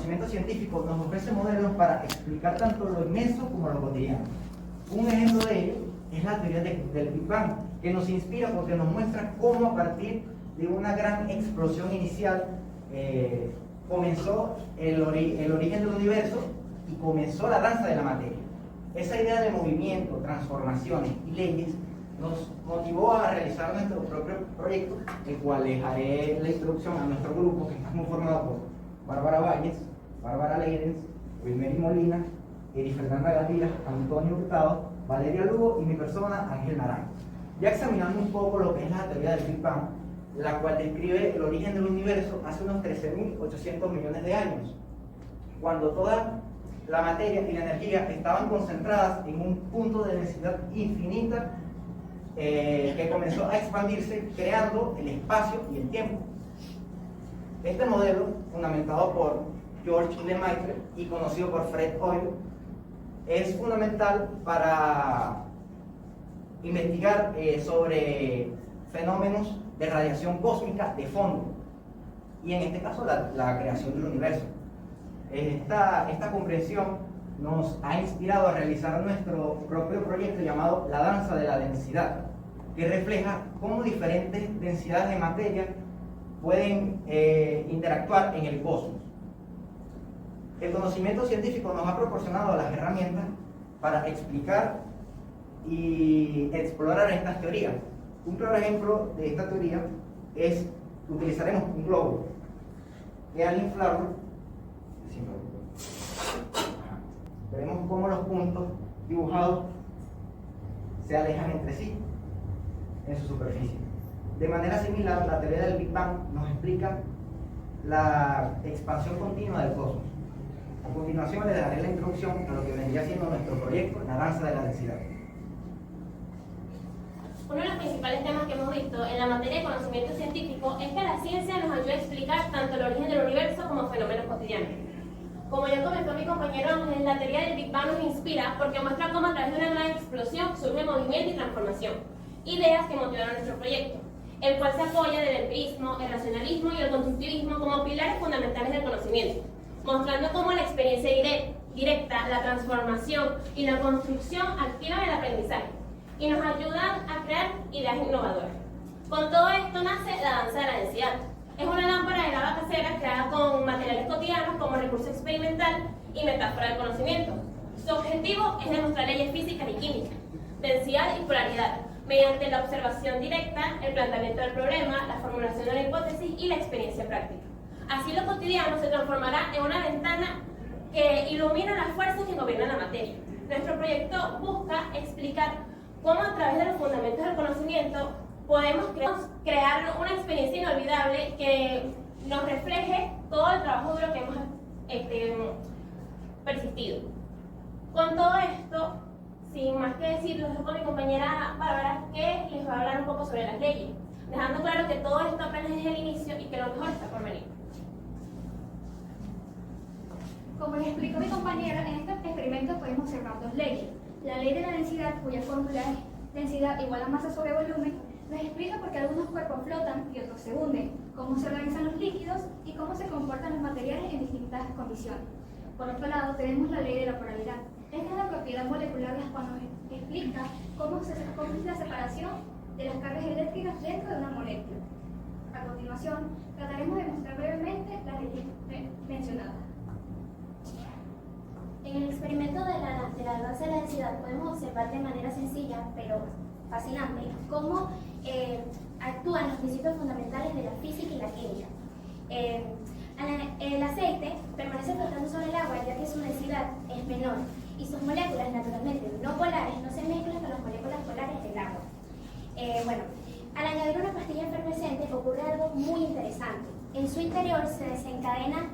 conocimiento científico nos ofrece modelos para explicar tanto lo inmenso como lo cotidiano. Un ejemplo de ello es la teoría del Big Bang, que nos inspira porque nos muestra cómo a partir de una gran explosión inicial comenzó el origen del universo y comenzó la danza de la materia. Esa idea de movimiento, transformaciones y leyes nos motivó a realizar nuestro propio proyecto, el cual les haré la introducción a nuestro grupo, que está conformado por Bárbara Valles, Bárbara Leidens, Wilmery Molina, Eri Fernanda Gaviria, Antonio Hurtado, Valeria Lugo y mi persona, Ángel Naranjo. Ya examinando un poco lo que es la teoría del Big Bang, la cual describe el origen del universo hace unos 13.800 millones de años, cuando toda la materia y la energía estaban concentradas en un punto de densidad infinita que comenzó a expandirse creando el espacio y el tiempo. Este modelo, fundamentado por George Lemaitre y conocido por Fred Hoyle, es fundamental para investigar sobre fenómenos de radiación cósmica de fondo y en este caso la creación del universo. Esta comprensión nos ha inspirado a realizar nuestro propio proyecto llamado La Danza de la Densidad, que refleja cómo diferentes densidades de materia pueden interactuar en el cosmos. El conocimiento científico nos ha proporcionado las herramientas para explicar y explorar estas teorías. Un claro ejemplo de esta teoría es que utilizaremos un globo que al inflarlo, veremos cómo los puntos dibujados se alejan entre sí en su superficie. De manera similar, la teoría del Big Bang nos explica la expansión continua del cosmos. A continuación les daré la introducción a lo que vendría siendo nuestro proyecto, la danza de la densidad. Uno de los principales temas que hemos visto en la materia de conocimiento científico es que la ciencia nos ayuda a explicar tanto el origen del universo como fenómenos cotidianos. Como ya comentó mi compañero Ángel, la teoría del Big Bang nos inspira porque muestra cómo a través de una gran explosión surge movimiento y transformación, ideas que motivaron nuestro proyecto, el cual se apoya del empirismo, el racionalismo y el constructivismo como pilares fundamentales del conocimiento, mostrando cómo la experiencia directa, la transformación y la construcción activan el aprendizaje y nos ayudan a crear ideas innovadoras. Con todo esto nace la danza de la densidad. Es una lámpara de lava casera creada con materiales cotidianos como recurso experimental y metáfora del conocimiento. Su objetivo es demostrar leyes físicas y químicas, densidad y polaridad, mediante la observación directa, el planteamiento del problema, la formulación de la hipótesis y la experiencia práctica. Así lo cotidiano se transformará en una ventana que ilumina las fuerzas que gobiernan la materia. Nuestro proyecto busca explicar cómo a través de los fundamentos del conocimiento podemos crear una experiencia inolvidable que nos refleje todo el trabajo duro que hemos persistido. Con todo esto, sin más que decir, los dejo con mi compañera Bárbara, que les va a hablar un poco sobre las leyes, dejando claro que todo esto apenas es el inicio y que lo mejor está por venir. Como les explicó mi compañera, en este experimento podemos observar dos leyes. La ley de la densidad, cuya fórmula es densidad igual a masa sobre volumen, nos explica por qué algunos cuerpos flotan y otros se hunden, cómo se organizan los líquidos y cómo se comportan los materiales en distintas condiciones. Por otro lado, tenemos la ley de la polaridad. Esta es la propiedad molecular la cual nos explica cómo es la separación de las cargas eléctricas dentro de una molécula. A continuación, trataremos de mostrar brevemente las leyes mencionadas. En el experimento de la danza de la densidad podemos observar de manera sencilla, pero fascinante, cómo actúan los principios fundamentales de la física y la química. El aceite permanece flotando sobre el agua ya que su densidad es menor y sus moléculas naturalmente no polares no se mezclan con las moléculas polares del agua. Al añadir una pastilla efervescente ocurre algo muy interesante. En su interior se desencadena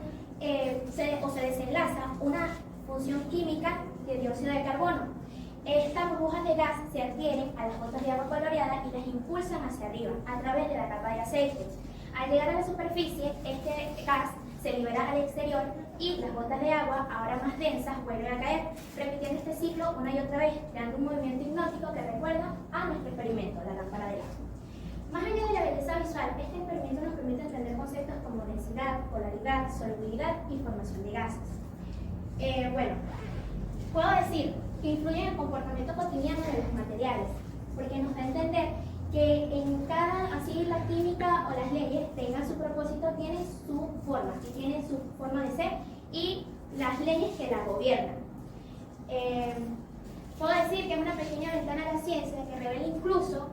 o se desenlaza una función química de dióxido de carbono. Estas burbujas de gas se adhieren a las gotas de agua coloreada y las impulsan hacia arriba a través de la capa de aceite. Al llegar a la superficie, este gas se libera al exterior y las gotas de agua, ahora más densas, vuelven a caer, repitiendo este ciclo una y otra vez, creando un movimiento hipnótico que recuerda a nuestro experimento, la lámpara de gas. Más allá de la belleza visual, este experimento nos permite entender conceptos como densidad, polaridad, solubilidad y formación de gases. Bueno, puedo decir que influyen en el comportamiento cotidiano de los materiales, porque nos da a entender que en cada, así la química o las leyes tengan su propósito, tienen su forma, y tienen su forma de ser y las leyes que las gobiernan. Puedo decir que es una pequeña ventana a la ciencia que revela incluso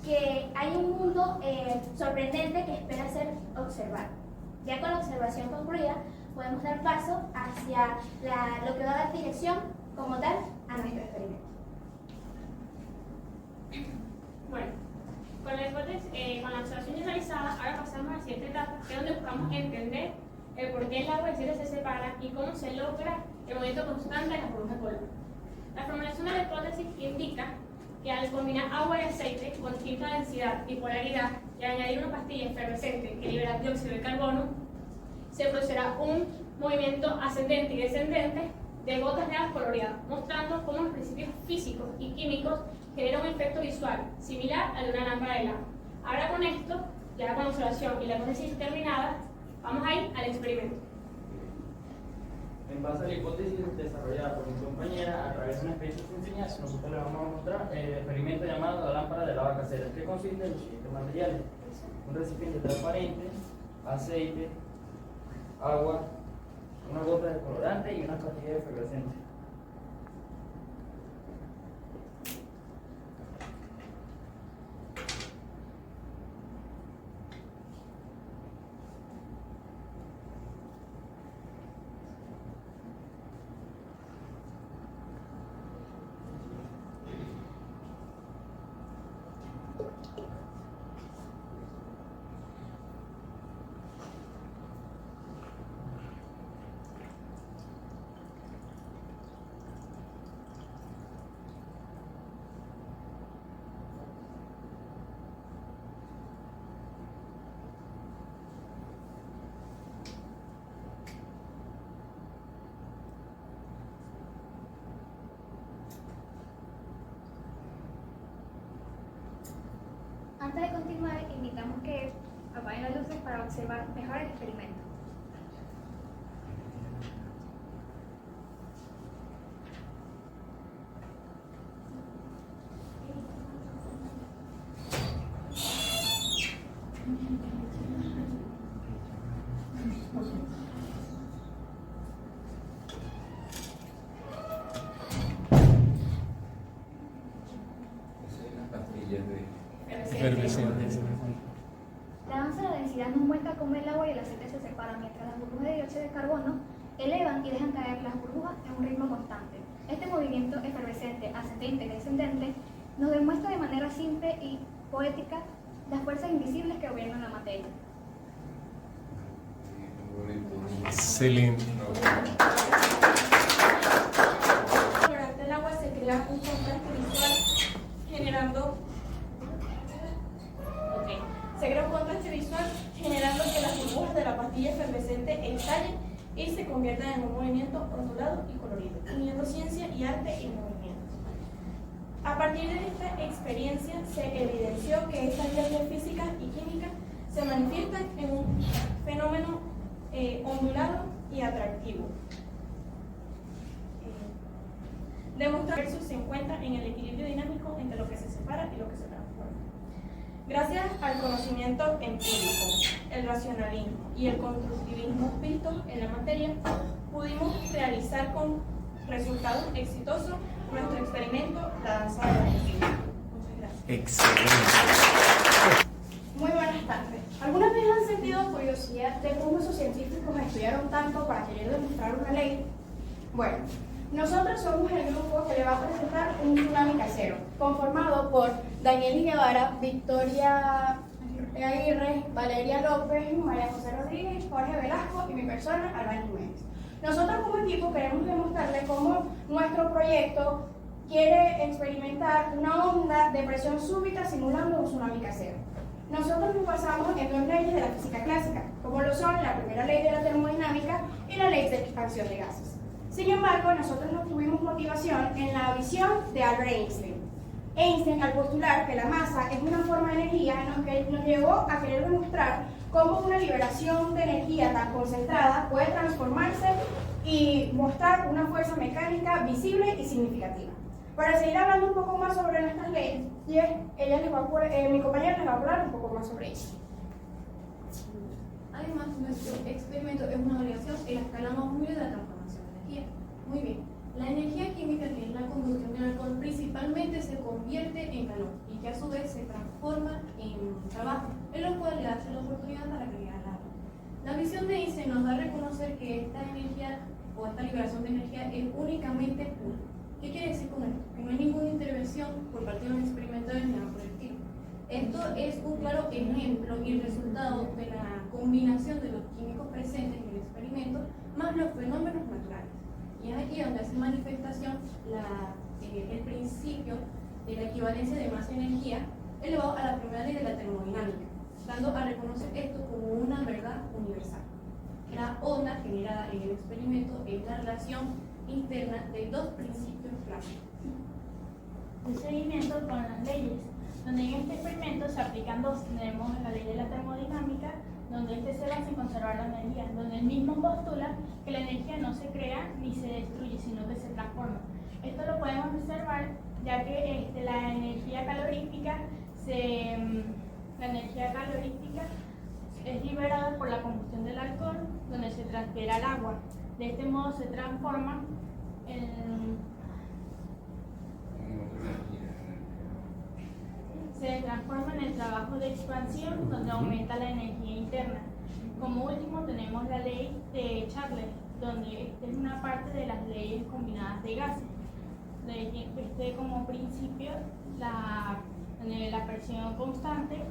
que hay un mundo sorprendente que espera ser observado. Ya con la observación concluida, podemos dar paso hacia lo que va a dar dirección como tal a nuestro experimento. Bueno, con la observación ya realizada, ahora pasamos a la siguiente etapa, que es donde buscamos entender el por qué el agua y el cielo se separan y cómo se logra el movimiento constante de las burbujas de color. La formulación de la hipótesis indica que al combinar agua y aceite con distinta densidad y polaridad y añadir una pastilla efervescente que libera dióxido de carbono, se producirá un movimiento ascendente y descendente de gotas de agua coloreadas, mostrando cómo los principios físicos y químicos generan un efecto visual similar al de una lámpara de lava. Ahora con esto, ya con la observación y la hipótesis terminada, vamos a ir al experimento. En base a la hipótesis desarrollada por mi compañera a través de una experiencia sencilla, nosotros le vamos a mostrar el experimento llamado la lámpara de lava casera, que consiste en los siguientes materiales: un recipiente transparente, aceite, agua, una gota de colorante y una pastilla efervescente. Antes de continuar, invitamos que apaguen las luces para observar mejor el experimento. La danza de la densidad nos muestra cómo el agua y el aceite se separan mientras las burbujas de dióxido de carbono elevan y dejan caer las burbujas en un ritmo constante. Este movimiento efervescente, ascendente y descendente nos demuestra de manera simple y poética las fuerzas invisibles que gobiernan la materia. Excelente. Durante el agua se crea un contraste visual generando que las burbujas de la pastilla efervescente estallen y se conviertan en un movimiento ondulado y colorido, uniendo ciencia y arte en movimiento. A partir de esta experiencia se evidenció que estas leyes físicas y químicas se manifiestan en un fenómeno ondulado y atractivo. Demostrar que se encuentra en el equilibrio dinámico entre lo que se separa y lo que se transforma. Gracias al conocimiento empírico, el racionalismo y el constructivismo vistos en la materia, pudimos realizar con resultados exitosos nuestro experimento, la danza de la densidad. Muchas gracias. Excelente. Muy buenas tardes. ¿Alguna vez han sentido curiosidad de cómo esos científicos estudiaron tanto para querer demostrar una ley? Bueno, nosotros somos el grupo que le va a presentar un tsunami casero, conformado por Daniel Guevara, Victoria Aguirre, Valeria López, María José Rodríguez, Jorge Velasco y mi persona, Albán Jiménez. Nosotros como equipo queremos demostrarle cómo nuestro proyecto quiere experimentar una onda de presión súbita simulando un tsunami casero. Nosotros nos basamos en dos leyes de la física clásica, como lo son la primera ley de la termodinámica y la ley de expansión de gases. Sin embargo, nosotros no tuvimos motivación en la visión de Albert Einstein. Einstein, al postular que la masa es una forma de energía, nos llevó a querer demostrar cómo una liberación de energía tan concentrada puede transformarse y mostrar una fuerza mecánica visible y significativa. Para seguir hablando un poco más sobre nuestras leyes, mi compañera les va a hablar un poco más sobre ello. Además, nuestro experimento es una variación en la escala más humilde de la transformación de energía. Muy bien. La energía química, que es la combustión del alcohol, principalmente se convierte en calor y que a su vez se transforma en trabajo, en lo cual le da la oportunidad para crear agua. La visión de Einstein nos da a reconocer que esta energía o esta liberación de energía es únicamente pura. ¿Qué quiere decir con esto? Que no hay ninguna intervención por parte de los experimentales ni nada por el estilo. Esto es un claro ejemplo y resultado de la combinación de los químicos presentes en el experimento más los fenómenos naturales. Y es aquí donde hace manifestación el principio de la equivalencia de masa-energía elevado a la primera ley de la termodinámica, dando a reconocer esto como una verdad universal. La onda generada en el experimento es la relación interna de dos principios clásicos. El seguimiento con las leyes, donde en este experimento se aplican dos. Tenemos la ley de la termodinámica, donde este se basa en conservar la energía, donde el mismo postula que la energía no se crea ni se destruye, sino que se transforma. Esto lo podemos observar ya que la energía calorífica es liberada por la combustión del alcohol, donde se transfiere al agua. De este modo se transforma en el trabajo de expansión, donde aumenta la energía interna. Como último tenemos la ley de Charles, donde esta es una parte de las leyes combinadas de gases. Como principio, la presión constante.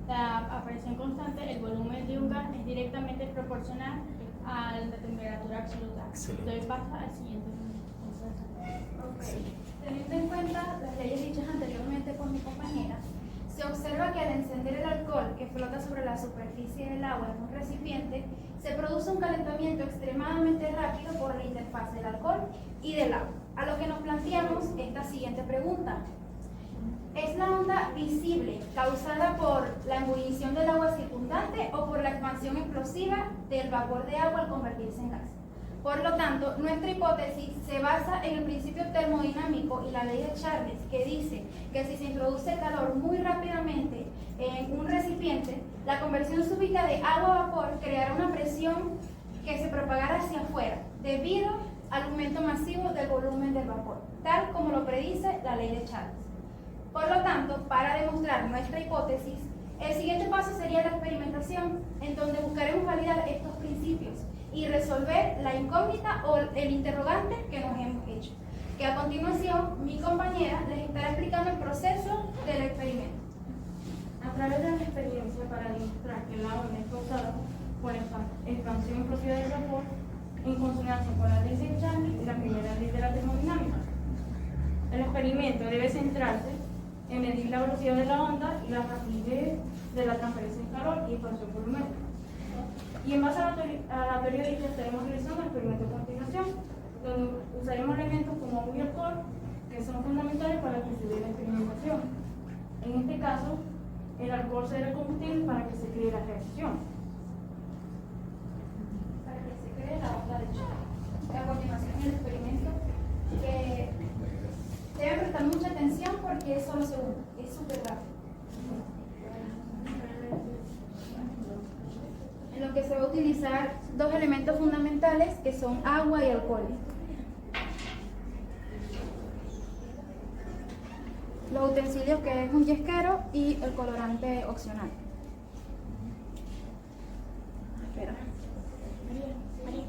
La presión constante, el volumen de un gas es directamente proporcional a la temperatura absoluta. Doy paso al siguiente. Teniendo en cuenta las leyes dichas anteriormente por mi compañera, se observa que al encender el alcohol que flota sobre la superficie del agua en un recipiente, se produce un calentamiento extremadamente rápido por la interfaz del alcohol y del agua. A lo que nos planteamos esta siguiente pregunta. ¿Es la onda visible causada por la ebullición del agua circundante o por la expansión explosiva del vapor de agua al convertirse en gas? Por lo tanto, nuestra hipótesis se basa en el principio termodinámico y la ley de Charles, que dice que si se introduce calor muy rápidamente en un recipiente, la conversión súbita de agua a vapor creará una presión que se propagará hacia afuera, debido al aumento masivo del volumen del vapor, tal como lo predice la ley de Charles. Por lo tanto, para demostrar nuestra hipótesis, el siguiente paso sería la experimentación, en donde buscaremos validar estos principios y resolver la incógnita o el interrogante que nos hemos hecho, que a continuación mi compañera les estará explicando el proceso del experimento. A través de la experiencia para demostrar que la onda es causada por expansión explosiva del vapor en consonancia con la ley de Charles y la primera ley de la termodinámica. El experimento debe centrarse en medir la velocidad de la onda y la rapidez de la transferencia de calor y expansión volumétrica. Y en base a la teoría dicha estaremos realizando el experimento a continuación, donde usaremos elementos como agua y alcohol, que son fundamentales para que se dé la experimentación. En este caso, el alcohol será el combustible para que se cree la reacción. Para que se cree la onda de Charles. A continuación, el experimento deben prestar mucha atención porque es solo segundo, es súper rápido. En lo que se va a utilizar dos elementos fundamentales que son agua y alcohol. Los utensilios que es un yesquero y el colorante opcional. Espera. María.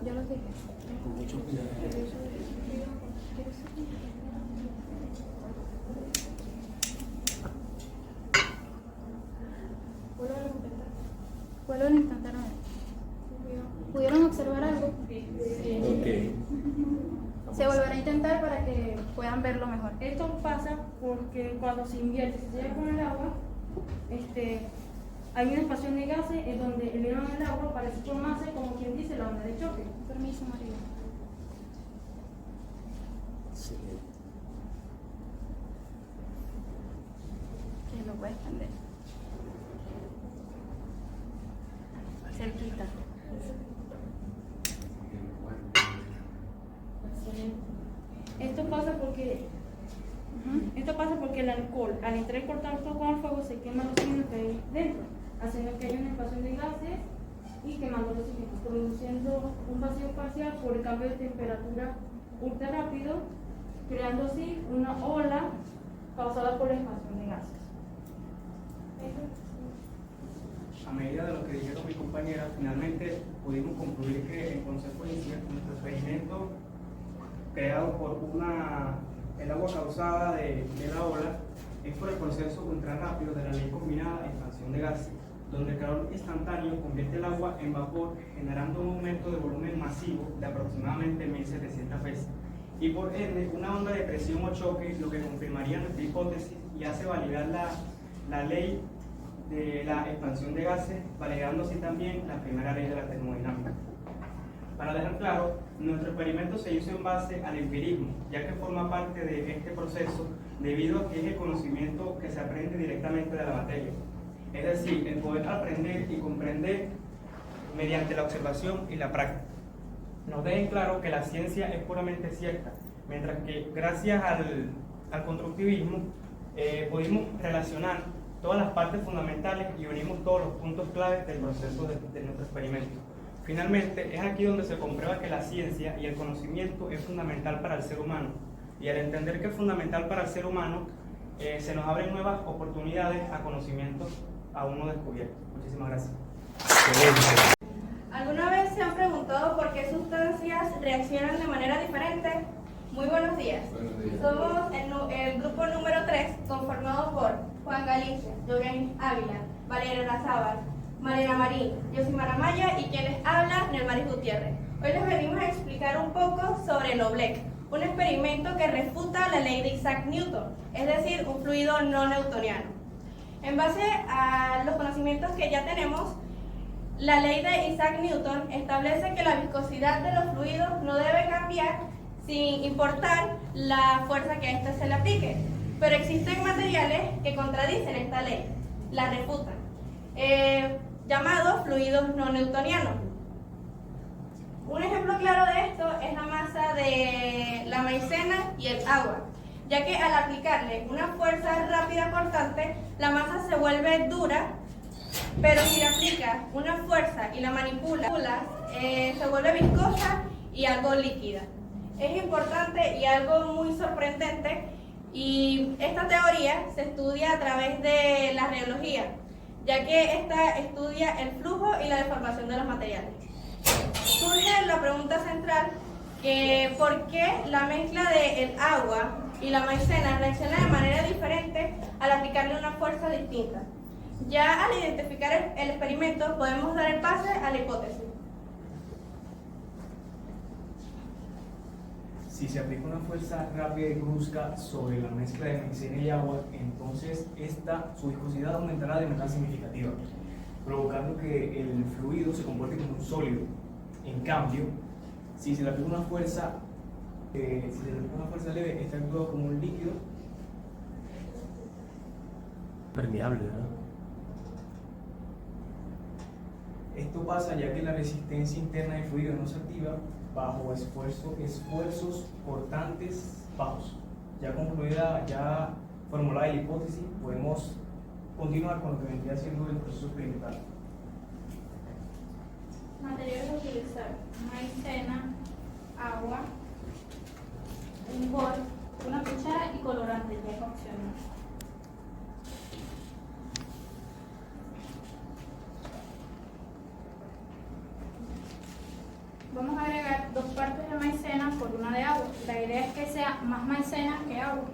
Yo lo dije. ¿Puedo intentar? ¿Pudieron observar algo? Ok. Se volverá a intentar para que puedan verlo mejor. Esto pasa porque cuando se invierte, si se llega con el agua, hay una expansión de gases en donde el ion en el agua parece formarse como quien dice la onda de choque. Permiso, María. Sí. Que lo puedes prender. Cerquita. Esto pasa porque el alcohol, al entrar en contacto con el fuego, se quema los oxígenos que hay dentro, haciendo que haya una expansión de gases y quemando los oxígenos, produciendo un vacío parcial por el cambio de temperatura ultra rápido, creando así una ola causada por la expansión de gases. A medida de lo que dijeron mis compañeras, finalmente pudimos concluir que en consecuencia nuestro experimento creado por el agua causada de la ola es por el proceso ultra rápido de la ley combinada de expansión de gases, donde el calor instantáneo convierte el agua en vapor, generando un aumento de volumen masivo de aproximadamente 1700 veces, y por ende una onda de presión o choque, lo que confirmaría nuestra hipótesis y hace validar la ley de la expansión de gases, validando así también la primera ley de la termodinámica. Para dejar claro, nuestro experimento se hizo en base al empirismo, ya que forma parte de este proceso debido a que es el conocimiento que se aprende directamente de la materia. Es decir, el poder aprender y comprender mediante la observación y la práctica. Nos dejen claro que la ciencia es puramente cierta, mientras que gracias al constructivismo pudimos relacionar todas las partes fundamentales y unimos todos los puntos claves del proceso de nuestro experimento. Finalmente, es aquí donde se comprueba que la ciencia y el conocimiento es fundamental para el ser humano, y al entender que es fundamental para el ser humano, se nos abren nuevas oportunidades a conocimientos aún no descubiertos. Muchísimas gracias. ¿Alguna vez se han preguntado por qué sustancias reaccionan de manera diferente? Muy buenos días. Buenos días. Somos el grupo número 3, conformado por Juan Galicia, Joven Ávila, Valeria Lazábal, Mariana Marín, Yosimara Maya y quien les habla, Nelmaris Gutiérrez. Hoy les venimos a explicar un poco sobre Lobleck, un experimento que refuta la ley de Isaac Newton, es decir, un fluido no newtoniano. En base a los conocimientos que ya tenemos, la ley de Isaac Newton establece que la viscosidad de los fluidos no debe cambiar sin importar la fuerza que a éste se le aplique. Pero existen materiales que contradicen esta ley, la refutan, llamados fluidos no newtonianos. Un ejemplo claro de esto es la masa de la maicena y el agua, ya que al aplicarle una fuerza rápida cortante, la masa se vuelve dura, pero si le aplicas una fuerza y la manipulas, se vuelve viscosa y algo líquida. Es importante y algo muy sorprendente, y esta teoría se estudia a través de la rheología, ya que esta estudia el flujo y la deformación de los materiales. Surge la pregunta central, que ¿por qué la mezcla del agua y la maicena reacciona de manera diferente al aplicarle una fuerza distinta? Ya al identificar el experimento podemos dar el pase a la hipótesis. Si se aplica una fuerza rápida y brusca sobre la mezcla de maicena y agua, entonces su viscosidad aumentará de manera significativa, provocando que el fluido se comporte como un sólido. En cambio, si se le aplica una fuerza leve, está actuado como un líquido Permeable, ¿verdad? Esto pasa ya que la resistencia interna del fluido no se activa bajo esfuerzos cortantes bajos. Ya concluida, ya formulada la hipótesis, podemos continuar con lo que vendría siendo el proceso experimental. Materiales a utilizar: maicena, agua, un bol, una cuchara y colorante, ya es opcional. Vamos a agregar 2 partes de maicena por una de agua. La idea es que sea más maicena que agua.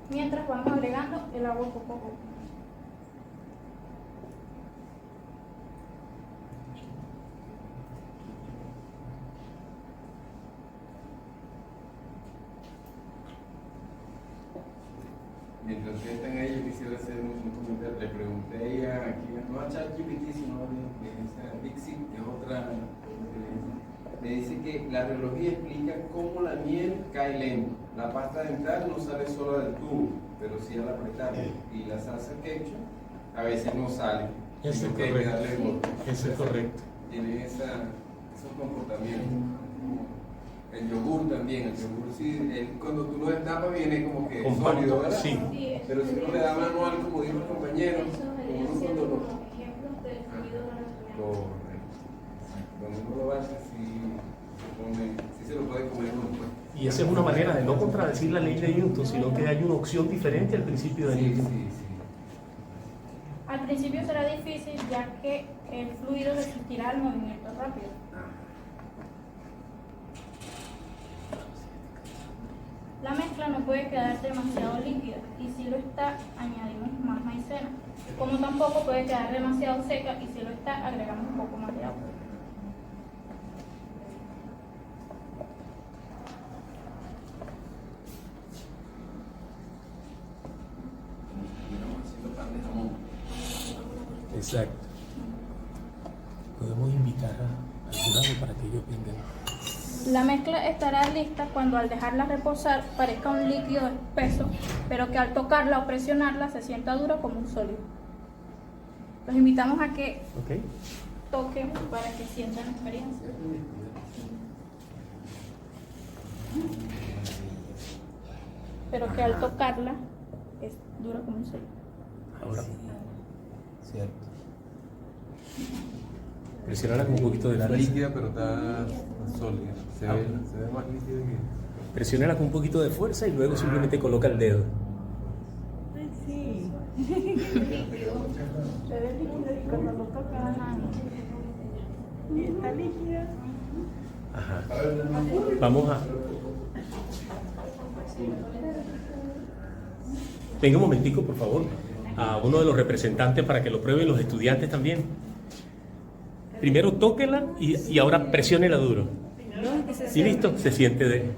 Mientras vamos agregando el agua poco a poco. mientras ustedes están ahí, yo quisiera hacer un comentario. Le pregunté a ella, aquí, no a ChatGPT, sino a Dixie, que es otra. Me dice que la radiología explica cómo la miel cae lento. La pasta dental no sale sola del tubo, pero sí al apretar. Y la salsa ketchup a veces no sale. Eso es que correcto. darle golpe. Eso es correcto. Tienen esos comportamientos. El yogur también, el yogur sí, cuando tú lo destapas viene como que Compacto, sólido, ¿verdad? sí. Pero si uno le da manual, como dijo el compañero, como uno cuando lo... ejemplos de fluido relacionado. Correcto. Cuando uno lo hace, sí se lo puede comer uno. Pues. Y esa es una manera de no contradecir la ley de Newton, sino que hay una opción diferente al principio de Newton. Sí. Al principio será difícil ya que el fluido resistirá al movimiento rápido. La mezcla no puede quedar demasiado líquida y si lo está, añadimos más maicena. Como tampoco puede quedar demasiado seca y si lo está, agregamos un poco más de agua. Exacto. Podemos invitar al jurado para que ellos vengan. La mezcla estará lista cuando al dejarla reposar parezca un líquido espeso, pero que al tocarla o presionarla se sienta dura como un sólido. Los invitamos a que toquen para que sientan la experiencia. Pero que al tocarla es dura como un sólido. Ahora. Cierto. Presiónala con un poquito de fuerza. Líquida, pero está sólida. Se ve más líquida que... Presiónala con un poquito de fuerza y luego simplemente coloca el dedo. Ay, sí. Se ve líquida y cuando lo toca, y está líquida. Ajá. Vamos a... Venga un momentico, por favor, a uno de los representantes para que lo prueben los estudiantes también. Primero tóquela y ahora presiónela duro. Y listo, se siente de...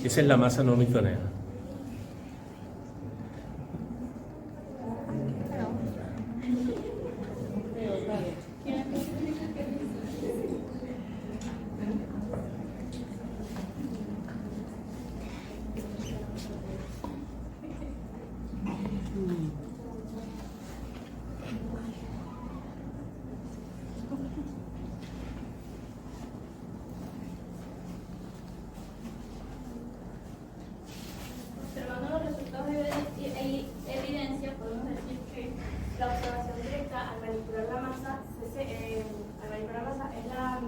Esa es la masa no newtoniana. Observando los resultados de evidencia, podemos decir que la observación directa al manipular la masa, es la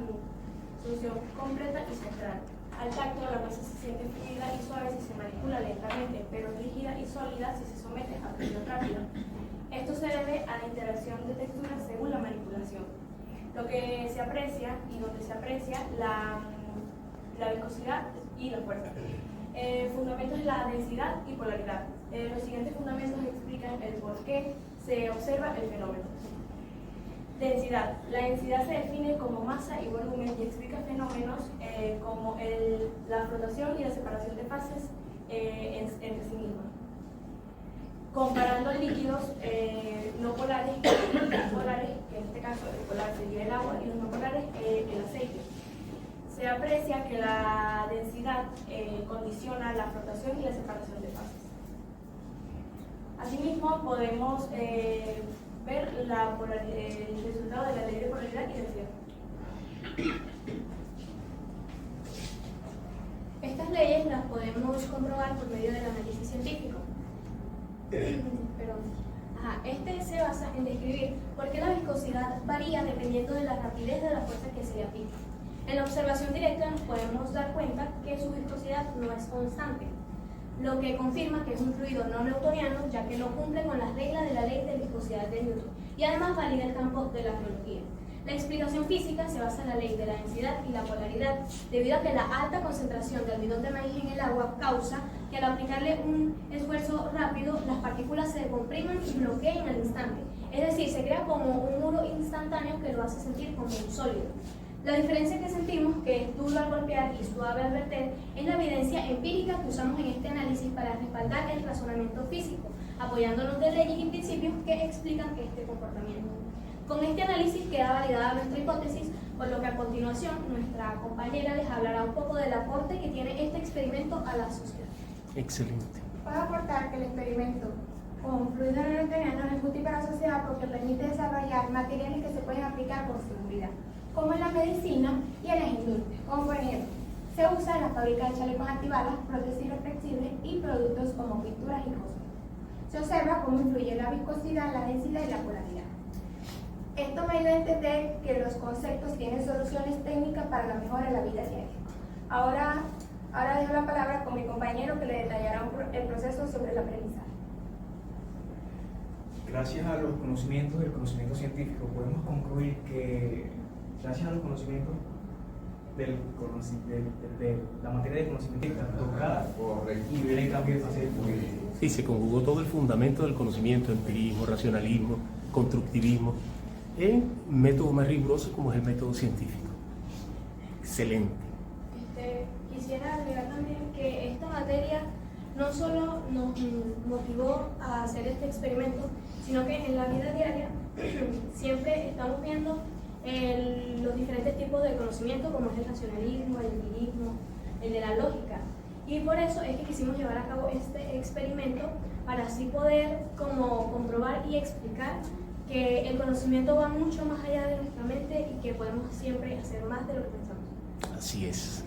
solución completa y central. Al tacto, la masa se siente fluida y suave si se manipula lentamente, pero rígida y sólida si se somete a presión rápida. Esto se debe a la interacción de texturas según la manipulación. Lo que se aprecia y donde se aprecia la viscosidad y la fuerza. Fundamentos es la densidad y polaridad. Los siguientes fundamentos explican el por qué se observa el fenómeno. Densidad. La densidad se define como masa y volumen y explica fenómenos como la flotación y la separación de fases entre sí mismas. Comparando líquidos no polares y polares, que en este caso el polar sería el agua y los no polares el aceite. Se aprecia que la densidad condiciona la flotación y la separación de fases. Asimismo, podemos ver el resultado de la ley de polaridad y densidad. Estas leyes las podemos comprobar por medio del análisis científico. Este se basa en describir por qué la viscosidad varía dependiendo de la rapidez de la fuerza que se le aplica. En la observación directa nos podemos dar cuenta que su viscosidad no es constante, lo que confirma que es un fluido no newtoniano, ya que no cumple con las reglas de la ley de viscosidad de Newton, y además valida el campo de la geología. La explicación física se basa en la ley de la densidad y la polaridad, debido a que la alta concentración de almidón de maíz en el agua causa que al aplicarle un esfuerzo rápido, las partículas se compriman y bloqueen al instante. Es decir, se crea como un muro instantáneo que lo hace sentir como un sólido. La diferencia que sentimos, que es duro al golpear y suave al verter, es la evidencia empírica que usamos en este análisis para respaldar el razonamiento físico, apoyándonos de leyes y principios que explican este comportamiento. Con este análisis queda validada nuestra hipótesis, por lo que a continuación nuestra compañera les hablará un poco del aporte que tiene este experimento a la sociedad. Excelente. Puedo aportar que el experimento con fluido newtoniano es útil para la sociedad porque permite desarrollar materiales que se pueden aplicar con seguridad, como en la medicina y en las industrias, como por ejemplo, se usa en la fábrica de chalecos antibalas, prótesis flexibles y productos como pinturas y cosas. Se observa cómo influye la viscosidad, la densidad y la polaridad. Esto me ayuda a entender que los conceptos tienen soluciones técnicas para la mejora de la vida diaria. Ahora dejo la palabra con mi compañero que le detallará el proceso sobre el aprendizaje. Gracias a los conocimientos del conocimiento científico, podemos concluir que gracias a los conocimientos de la materia de conocimiento tocada y ver el cambio de fase. Sí, se conjugó todo el fundamento del conocimiento, empirismo, racionalismo, constructivismo, en método más riguroso como es el método científico. Excelente. Quisiera agregar también que esta materia no solo nos motivó a hacer este experimento, sino que en la vida diaria siempre estamos viendo los diferentes tipos de conocimiento, como es el racionalismo, el empirismo, el de la lógica. Y por eso es que quisimos llevar a cabo este experimento, para así poder como comprobar y explicar que el conocimiento va mucho más allá de nuestra mente y que podemos siempre hacer más de lo que pensamos. Así es.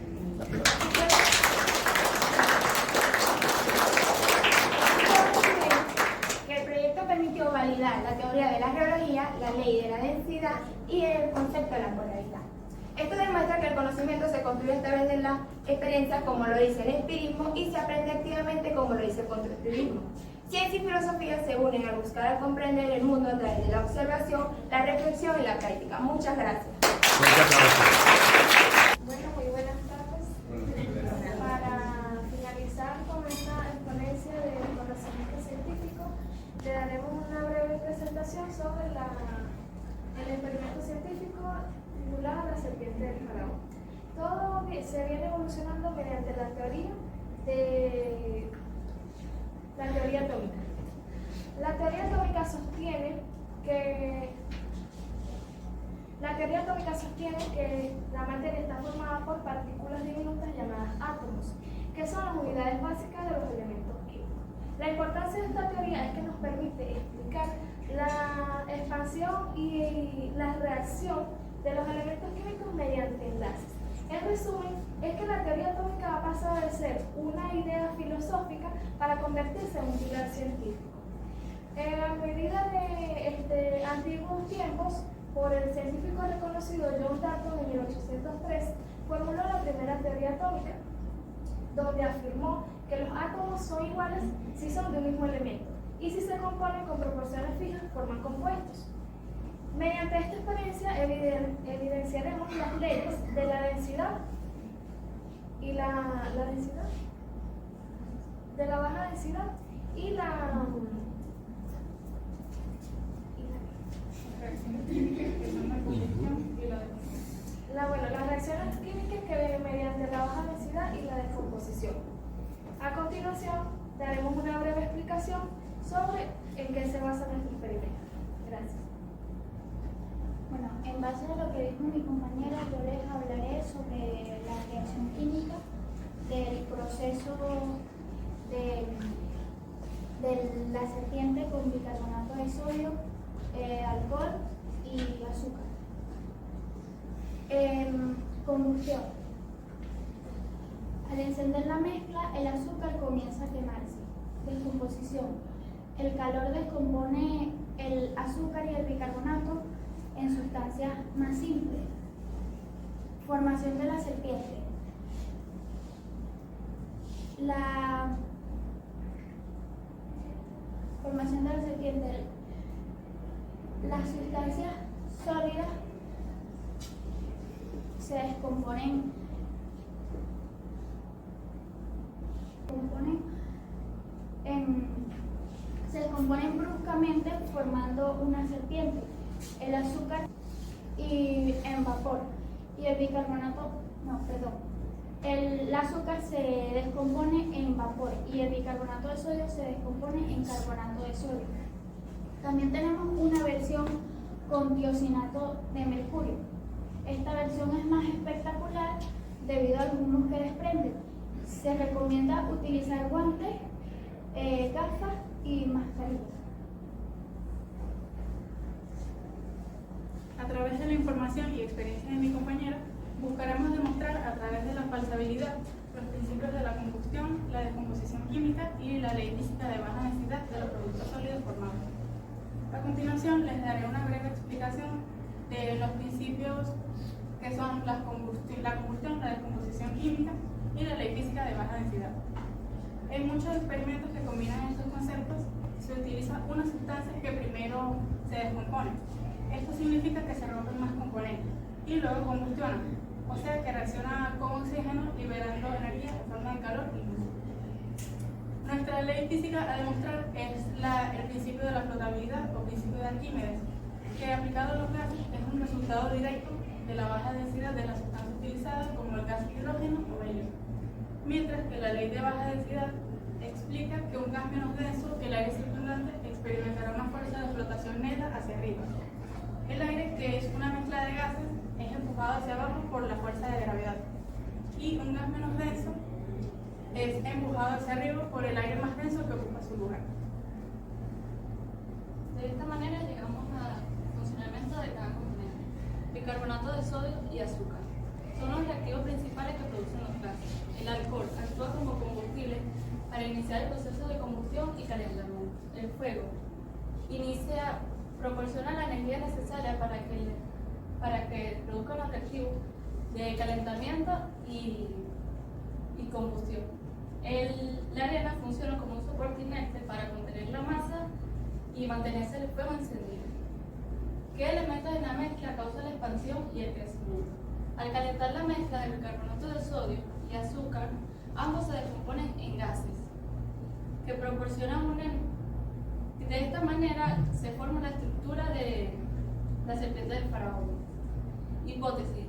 Que el proyecto permitió validar la teoría de la geología, la ley de la densidad y el concepto de la polaridad. Esto demuestra que el conocimiento se construye a través de la experiencia, como lo dice el empirismo, y se aprende activamente, como lo dice el constructivismo. Ciencia y filosofía se unen al buscar comprender el mundo a través de la observación, la reflexión y la práctica. Muchas gracias. Bueno, muy buenas tardes. Para finalizar con esta exponencia de conocimiento científico, le daremos una breve presentación sobre el experimento científico titulado La serpiente del faraón. Todo se viene evolucionando mediante la teoría atómica. La teoría atómica sostiene que la materia está formada por partículas diminutas llamadas átomos, que son las unidades básicas de los elementos químicos. La importancia de esta teoría es que nos permite explicar la expansión y la reacción de los elementos químicos mediante enlaces. En resumen, es que la teoría atómica va a pasar de ser una idea filosófica para convertirse en un pilar científico. A medida de antiguos tiempos, por el científico reconocido John Dalton en 1803, formuló la primera teoría atómica, donde afirmó que los átomos son iguales si son de un mismo elemento, y si se componen con proporciones fijas, forman compuestos. Mediante esta experiencia evidenciaremos las leyes de la densidad y la densidad, de la baja densidad y las reacciones químicas que vienen mediante la baja densidad y la descomposición. A continuación, daremos una breve explicación sobre en qué se basa nuestro experimento. Gracias. Bueno, en base a lo que dijo mi compañera, yo les hablaré sobre la reacción química del proceso de la serpiente con bicarbonato de sodio, alcohol y azúcar. Combustión. Al encender la mezcla, el azúcar comienza a quemarse. Descomposición. El calor descompone el azúcar y el bicarbonato en sustancias más simples. Formación de la serpiente. La formación de la serpiente. Las sustancias sólidas se descomponen bruscamente formando una serpiente. El azúcar y en vapor. y el bicarbonato, el azúcar se descompone en vapor y el bicarbonato de sodio se descompone en carbonato de sodio. También tenemos una versión con tiosinato de mercurio. Esta versión es más espectacular debido a algunos que desprenden. Se recomienda utilizar guantes, gafas y mascarillas. A través de la información y experiencia de mi compañera, buscaremos demostrar a través de la falsabilidad los principios de la combustión, la descomposición química y la ley física de baja densidad de los productos sólidos formados. A continuación les daré una breve explicación de los principios que son la combustión, la descomposición química y la ley física de baja densidad. En muchos experimentos que combinan estos conceptos se utiliza una sustancia que primero se descompone. Esto significa que se rompen más componentes y luego combustionan, o sea que reacciona con oxígeno liberando energía en forma de calor y luz. Nuestra ley física a demostrar es el principio de la flotabilidad o principio de Arquímedes, que aplicado a los gases es un resultado directo de la baja densidad de la sustancia utilizada como el gas hidrógeno o helio. Mientras que la ley de baja densidad explica que un gas menos denso que el aire circundante experimentará una fuerza de flotación neta hacia arriba. El aire, que es una mezcla de gases, es empujado hacia abajo por la fuerza de gravedad. Y un gas menos denso es empujado hacia arriba por el aire más denso que ocupa su lugar. De esta manera llegamos al funcionamiento de cada componente. Bicarbonato de sodio y azúcar son los reactivos principales que producen los gases. El alcohol actúa como combustible para iniciar el proceso de combustión y calentamiento. El fuego proporciona la energía necesaria para que produzca un reactivo de calentamiento y combustión. La arena funciona como un soporte inerte para contener la masa y mantenerse el fuego encendido. ¿Qué elementos en la mezcla causan la expansión y el crecimiento? Al calentar la mezcla de bicarbonato de sodio y azúcar, ambos se descomponen en gases que proporcionan de esta manera se forma la estructura de la serpiente del faraón. Hipótesis.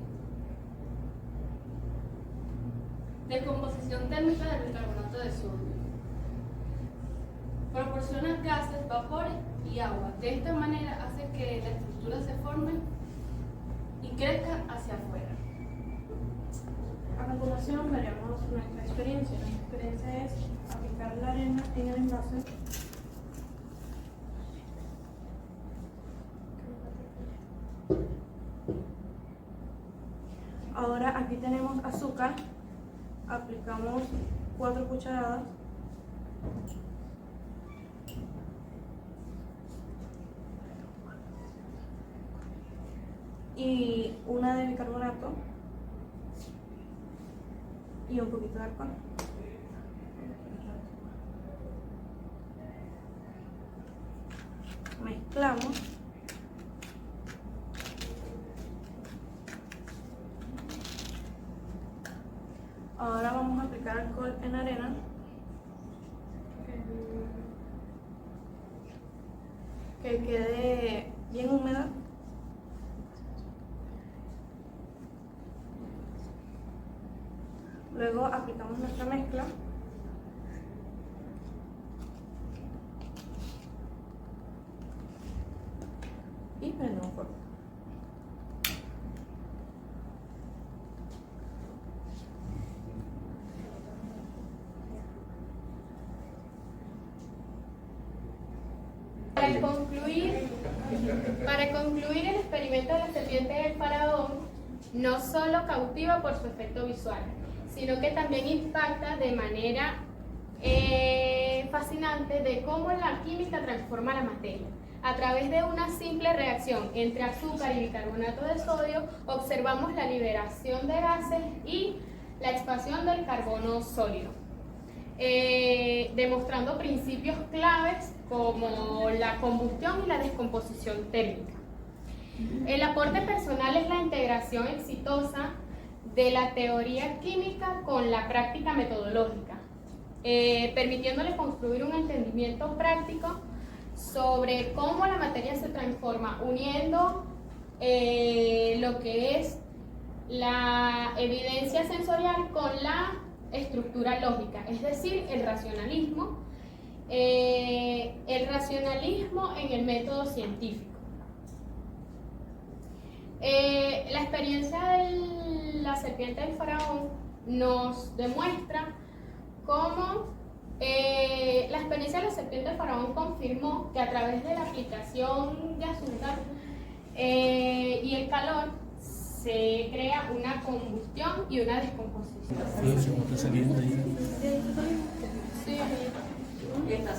Descomposición térmica del bicarbonato de sodio. Proporciona gases, vapores y agua. De esta manera hace que la estructura se forme y crezca hacia afuera. A continuación veremos nuestra experiencia. Nuestra experiencia es aplicar la arena en el envase. Ahora aquí tenemos azúcar, aplicamos 4 cucharadas. Y una de bicarbonato y un poquito de alcohol. Mezclamos. Ahora vamos a aplicar alcohol en arena. Que quede bien húmeda. Luego aplicamos nuestra mezcla. Y prendemos fuego. Para concluir, el experimento de la serpiente del faraón no solo cautiva por su efecto visual, sino que también impacta de manera fascinante de cómo la química transforma la materia. A través de una simple reacción entre azúcar y bicarbonato de sodio, observamos la liberación de gases y la expansión del carbono sólido, demostrando principios claves como la combustión y la descomposición térmica. El aporte personal es la integración exitosa de la teoría química con la práctica metodológica, permitiéndole construir un entendimiento práctico sobre cómo la materia se transforma, uniendo lo que es la evidencia sensorial con la estructura lógica, es decir, el racionalismo en el método científico. La experiencia de la serpiente del faraón nos demuestra cómo la experiencia de la serpiente del faraón confirmó que a través de la aplicación de azúcar y el calor se crea una combustión y una descomposición.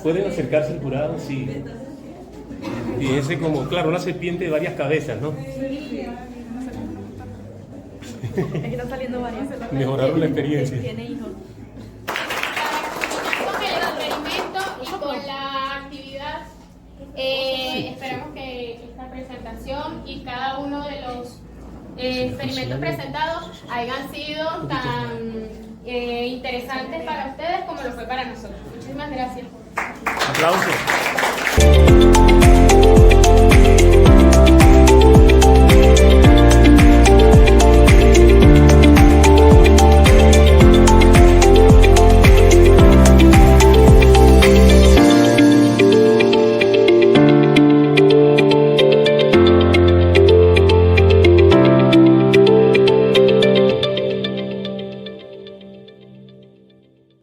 ¿Pueden acercarse al jurado? Sí. Fíjense como, claro, una serpiente de varias cabezas, ¿no? Es que están saliendo varias. Mejoraron la experiencia. Tiene hijos. Con el experimento y con la actividad, esperamos que esta presentación y cada uno de los experimentos presentados hayan sido tan interesantes para ustedes como lo fue para nosotros. Muchísimas gracias. Aplausos.